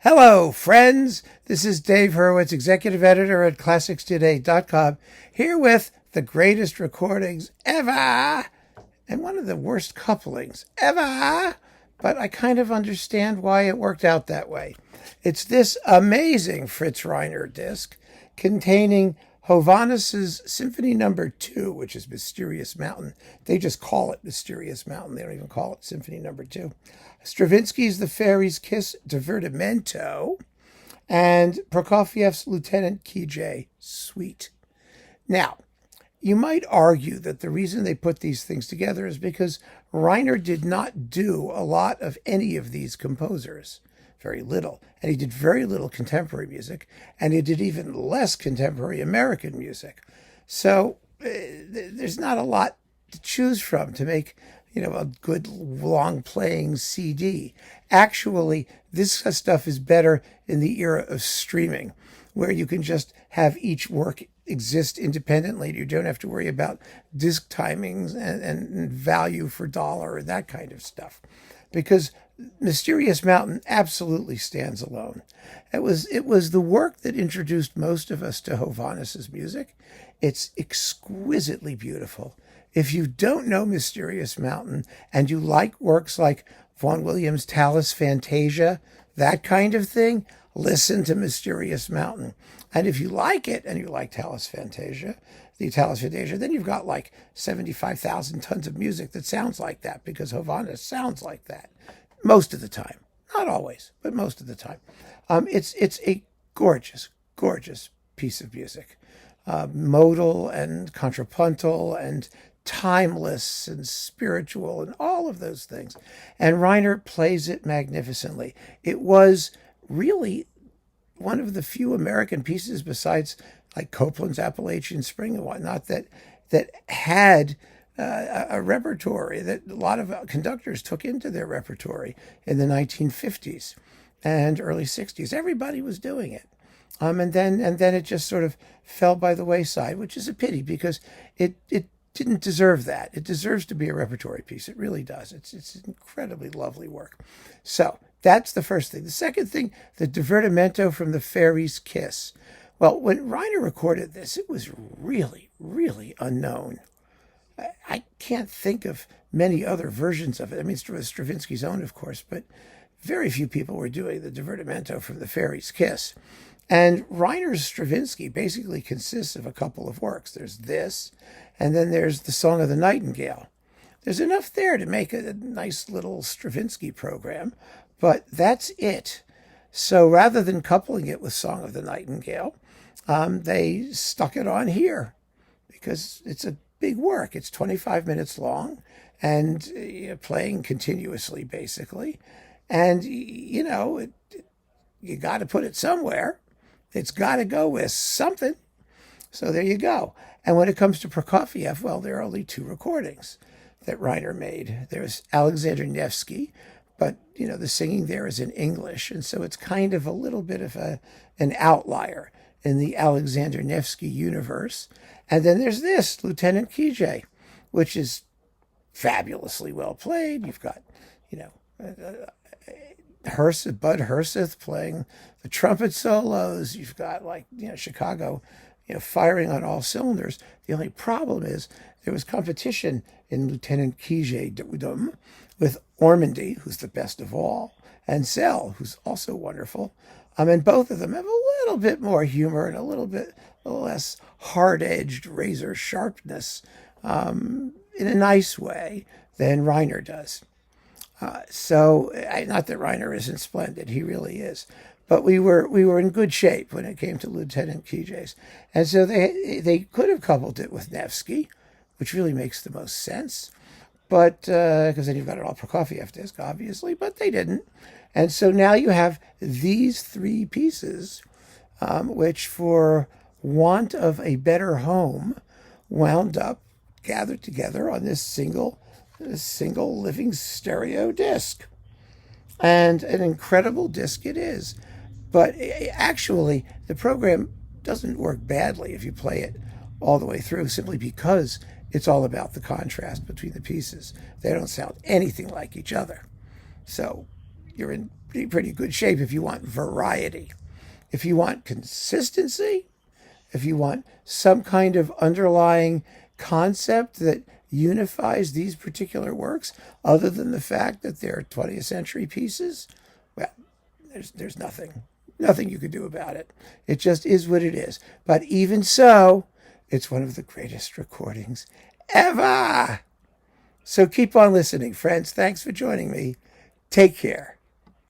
Hello, friends. This is Dave Hurwitz, executive editor at ClassicsToday.com, here with the greatest recordings ever and one of the worst couplings ever. But I kind of understand why it worked out that way. It's this amazing Fritz Reiner disc containing Hovhaness's Symphony No. 2, which is Mysterious Mountain. They just call it Mysterious Mountain. They don't even call it Symphony No. 2. Stravinsky's The Fairy's Kiss, Divertimento, and Prokofiev's Lieutenant Kijé, Suite. Now, you might argue that the reason they put these things together is because Reiner did not do a lot of any of these composers. Very little. And he did very little contemporary music, and he did even less contemporary American music. So there's not a lot to choose from to make, a good long playing CD. Actually, this stuff is better in the era of streaming, where you can just have each work exist independently. You don't have to worry about disc timings and value for dollar or that kind of stuff, because Mysterious Mountain absolutely stands alone. It was the work that introduced most of us to Hovhaness's music. It's exquisitely beautiful. If you don't know Mysterious Mountain and you like works like Vaughan Williams' Tallis Fantasia, that kind of thing, listen to Mysterious Mountain. And if you like it and you like Tallis Fantasia, then you've got like 75,000 tons of music that sounds like that, because Hovhaness sounds like that most of the time. Not always, but most of the time. It's a gorgeous, gorgeous piece of music. Modal and contrapuntal and timeless and spiritual and all of those things. And Reiner plays it magnificently. It was really one of the few American pieces, besides like Copland's Appalachian Spring and whatnot, that had a repertory that a lot of conductors took into their repertory in the 1950s and early 60s. Everybody was doing it. And then it just sort of fell by the wayside, which is a pity, because it didn't deserve that. It deserves to be a repertory piece. It really does. It's incredibly lovely work. So that's the first thing. The second thing, the Divertimento from The Fairy's Kiss. Well, when Reiner recorded this, it was really, really unknown. I can't think of many other versions of it. I mean, it was Stravinsky's own, of course, but very few people were doing the Divertimento from The Fairy's Kiss. And Reiner's Stravinsky basically consists of a couple of works. There's this, and then there's the Song of the Nightingale. There's enough there to make a nice little Stravinsky program, but that's it. So rather than coupling it with Song of the Nightingale, they stuck it on here because it's a big work. It's 25 minutes long and playing continuously, basically. And, you got to put it somewhere. It's got to go with something. So there you go. And when it comes to Prokofiev, well, there are only two recordings that Reiner made. There's Alexander Nevsky, but, the singing there is in English. And so it's kind of a little bit of an outlier in the Alexander Nevsky universe. And then there's this, Lieutenant Kijé, which is fabulously well played. You've got, Bud Herseth playing the trumpet solos. You've got Chicago, firing on all cylinders. The only problem is there was competition in Lieutenant Kijé with Ormandy, who's the best of all, and Zell, who's also wonderful. And both of them have a little bit more humor and a little less hard-edged razor sharpness in a nice way than Reiner does. So not that Reiner isn't splendid, he really is, but we were in good shape when it came to Lieutenant Kijé's, and so they could have coupled it with Nevsky, which really makes the most sense, but because then you've got an all Prokofiev disc, obviously, but they didn't, and so now you have these three pieces, which, for want of a better home, wound up gathered together on this single living stereo disc. And an incredible disc it is. But actually, the program doesn't work badly if you play it all the way through, simply because it's all about the contrast between the pieces. They don't sound anything like each other. So you're in pretty good shape if you want variety. If you want consistency, if you want some kind of underlying concept that unifies these particular works, other than the fact that they're 20th century pieces, well, there's nothing you could do about it. It just is what it is. But even so, it's one of the greatest recordings ever. So keep on listening, friends. Thanks for joining me. Take care.